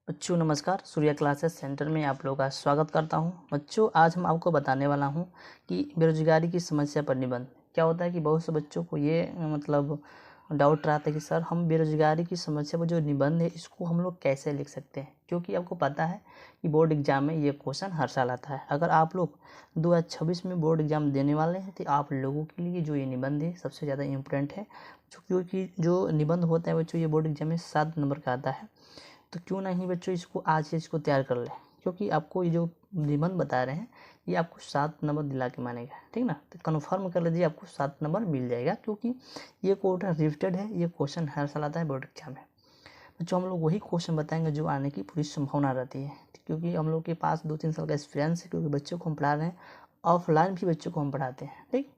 बच्चों नमस्कार, Surya classes centre में आप लोगों का स्वागत करता हूं। बच्चों आज हम आपको बताने वाला हूं कि बेरोजगारी की समस्या पर निबंध क्या होता है कि बहुत से बच्चों को ये डाउट रहता है कि सर हम बेरोजगारी की समस्या पर जो निबंध है इसको हम लोग कैसे लिख सकते हैं, क्योंकि आपको पता है कि बोर्ड एग्जाम में ये क्वेश्चन हर साल आता है। अगर आप लोग 2026 में बोर्ड एग्जाम देने वाले हैं तो आप लोगों के लिए जो ये निबंध है सबसे ज़्यादा इम्पोर्टेंट है, क्योंकि जो निबंध होता है बच्चों ये बोर्ड एग्जाम में 7 नंबर का आता है। तो क्यों नहीं बच्चों इसको आज ही इसको तैयार कर लें, क्योंकि आपको ये जो निबंध बता रहे हैं ये आपको 7 नंबर दिला के मानेगा, ठीक ना। तो कन्फर्म कर लीजिए, आपको 7 नंबर मिल जाएगा, क्योंकि ये क्वेश्चन रिपीटेड है, ये क्वेश्चन हर साल आता है बोर्ड एग्जाम में। बच्चों हम लोग वही क्वेश्चन बताएंगे जो आने की पूरी संभावना रहती है, क्योंकि हम लोग के पास 2-3 साल का एक्सपीरियंस है, क्योंकि बच्चों को हम पढ़ा रहे हैं, ऑफलाइन भी बच्चों को हम पढ़ाते हैं। ठीक,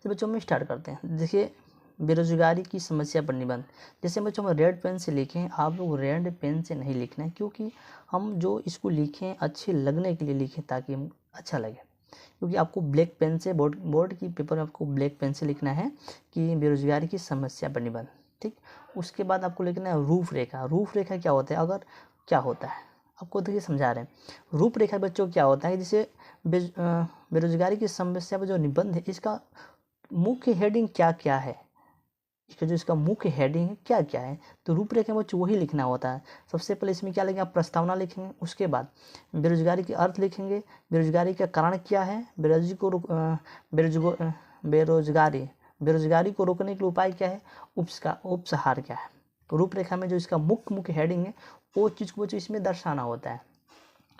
तो बच्चों हम स्टार्ट करते हैं। देखिए बेरोजगारी की समस्या पर निबंध, जैसे बच्चों हम रेड पेन से लिखें, आप लोग रेड पेन से नहीं लिखना है, क्योंकि हम जो इसको लिखें अच्छे लगने के लिए लिखें ताकि हम अच्छा लगे। क्योंकि आपको ब्लैक पेन से बोर्ड की पेपर में आपको ब्लैक पेन से लिखना है कि बेरोजगारी की समस्या पर निबंध। ठीक, उसके बाद आपको लिखना है रूपरेखा। रूपरेखा क्या होता है, अगर क्या होता है आपको देखिए समझा रहे हैं। रूपरेखा बच्चों क्या होता है, जैसे बेरोजगारी की समस्या पर जो निबंध है इसका मुख्य हेडिंग क्या क्या है, इसका मुख्य हेडिंग है क्या क्या है। तो रूपरेखा में वही लिखना होता है। सबसे पहले इसमें क्या लिखेंगे, आप प्रस्तावना लिखेंगे, उसके बाद बेरोजगारी के अर्थ लिखेंगे, बेरोजगारी का कारण क्या है, बेरोजगारी को रोकने के लिए उपाय क्या है, उपसहार क्या है। तो रूपरेखा में जो इसका मुख्य हेडिंग है वो चीज़ को बच्चों इसमें दर्शाना होता है।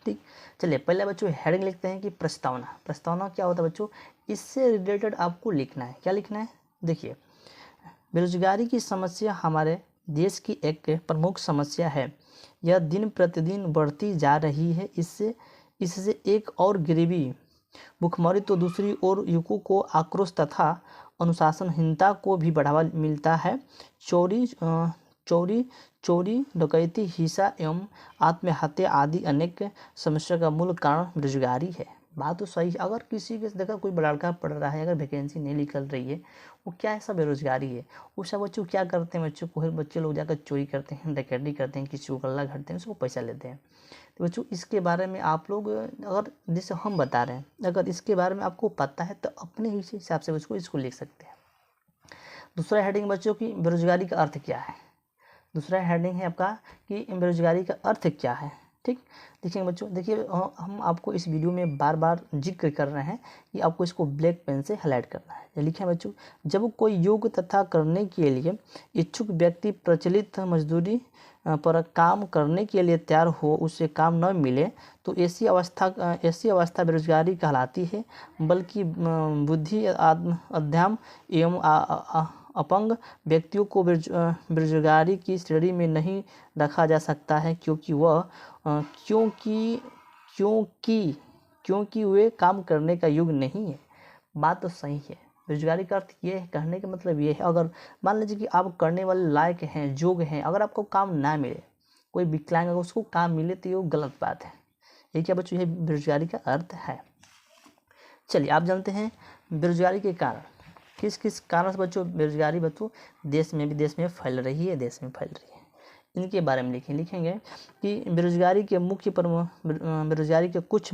ठीक, चलिए पहले बच्चों हेडिंग लिखते हैं कि प्रस्तावना। प्रस्तावना क्या होता है बच्चों, इससे रिलेटेड आपको लिखना है। क्या लिखना है, देखिए बेरोजगारी की समस्या हमारे देश की एक प्रमुख समस्या है। यह दिन प्रतिदिन बढ़ती जा रही है। इससे एक और गरीबी, भुखमरी तो दूसरी ओर युवकों को आक्रोश तथा अनुशासनहीनता को भी बढ़ावा मिलता है। चोरी डकैती, हिंसा एवं आत्महत्या आदि अनेक समस्या का मूल कारण बेरोजगारी है। बात तो सही है। अगर किसी के देखा कोई लड़का पढ़ रहा है, अगर वैकेंसी नहीं निकल रही है, वो क्या ऐसा बेरोजगारी है। उस सब बच्चों क्या करते हैं, बच्चे लोग जाकर चोरी करते हैं, डकैती करते हैं, किसी को गल्ला घड़ते हैं, उसको पैसा लेते हैं। तो बच्चों इसके बारे में आप लोग अगर जैसे हम बता रहे हैं, अगर इसके बारे में आपको पता है तो अपने ही हिसाब से इसको लिख सकते हैं। दूसरा हेडिंग बच्चों की बेरोजगारी का अर्थ क्या है। दूसरा हेडिंग है आपका कि बेरोजगारी का अर्थ क्या है। ठीक, देखिए बच्चों, देखिए हम आपको इस वीडियो में बार बार जिक्र कर रहे हैं कि आपको इसको ब्लैक पेन से हाईलाइट करना है। लिखे बच्चों, जब कोई योग्य तथा करने के लिए इच्छुक व्यक्ति प्रचलित मजदूरी पर काम करने के लिए तैयार हो, उससे काम न मिले तो ऐसी अवस्था बेरोजगारी कहलाती है। बल्कि बुद्धि अध्यम एवं अपंग व्यक्तियों को बेरोजगारी की श्रेणी में नहीं रखा जा सकता है, क्योंकि वे काम करने का युग नहीं है। बात तो सही है। बेरोजगारी का अर्थ ये है, कहने का मतलब ये है, अगर मान लीजिए कि आप करने वाले लायक हैं, योग्य हैं, अगर आपको काम ना मिले, कोई विकलांग अगर उसको काम मिले तो ये गलत बात है। ये क्या बच्चों, ये बेरोजगारी का अर्थ है। चलिए आप जानते हैं बेरोजगारी के कारण, किस किस कारण से बच्चों बेरोजगारी बच्चों देश में फैल रही है, इनके बारे में लिखेंगे कि बेरोजगारी के कुछ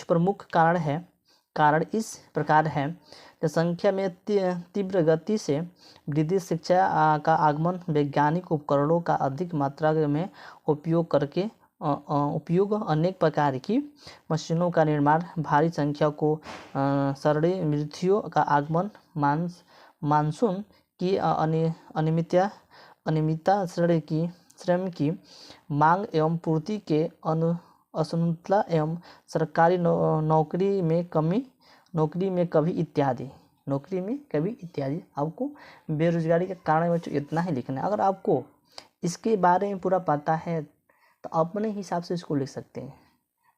प्रमुख कारण इस प्रकार है। जनसंख्या में तीव्र गति से वृद्धि, शिक्षा का आगमन, वैज्ञानिक उपकरणों का अधिक मात्रा में उपयोग, अनेक प्रकार की मशीनों का निर्माण, भारी संख्या को शरणी मृत्युओं का आगमन, मानसून की अनियमितता, श्रम की मांग एवं पूर्ति के असंतुलन एवं सरकारी नौकरी में कभी इत्यादि। आपको बेरोजगारी के कारण बच्चों इतना ही लिखना है। अगर आपको इसके बारे में पूरा पता है तो अपने हिसाब से इसको लिख सकते हैं।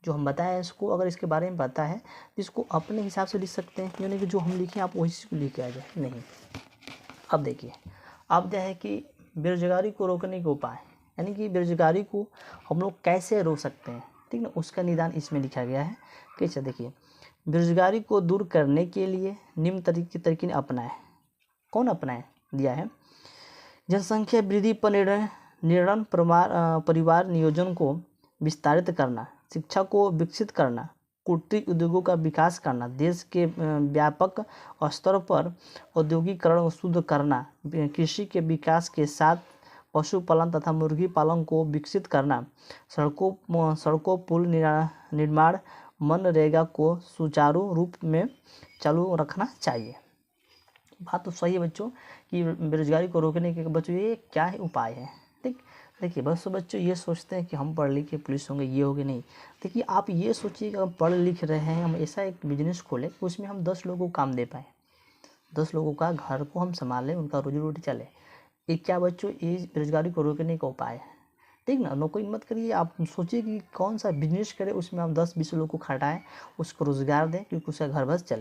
जो हम बताएं इसको, अगर इसके बारे में पता है तो इसको अपने हिसाब से लिख सकते हैं, यानी कि जो हम लिखें आप वही चीज़ को लिख के आ जाए नहीं। अब देखिए, अब क्या है कि बेरोजगारी को रोकने के उपाय, यानी कि बेरोजगारी को हम लोग कैसे रोक सकते हैं, ठीक ना, उसका निदान इसमें लिखा गया है। कैसे, देखिए बेरोजगारी को दूर करने के लिए निम्न तरीके अपनाएं। कौन अपनाएं, दिया है। जनसंख्या वृद्धि पर निर्णय परिवार नियोजन को विस्तारित करना, शिक्षा को विकसित करना, कुटीर उद्योगों का विकास करना, देश के व्यापक स्तर पर औद्योगिकरण को शुद्ध करना, कृषि के विकास के साथ पशुपालन तथा मुर्गी पालन को विकसित करना, सड़कों पुल निर्माण, मनरेगा को सुचारू रूप में चालू रखना चाहिए। बात तो सही है बच्चों कि बेरोजगारी को रोकने के बच्चों ये क्या है उपाय है। ठीक, देखिए बस बच्चों ये सोचते हैं कि हम पढ़ लिख के पुलिस होंगे, ये होंगे, नहीं। देखिए आप ये सोचिए कि हम पढ़ लिख रहे हैं, हम ऐसा एक बिजनेस खोलें कि उसमें हम 10 लोगों को काम दे पाएँ, 10 लोगों का घर को हम संभालें, उनका रोजी रोटी चले। ये क्या बच्चों, ये बेरोजगारी को रोकने का उपाय है। ठीक ना, नौकरी मत करिए, आप सोचिए कि कौन सा बिजनेस करें, उसमें हम 10-20 लोगों को खटाएं, उसको रोज़गार दें, क्योंकि उसका घर बस चले।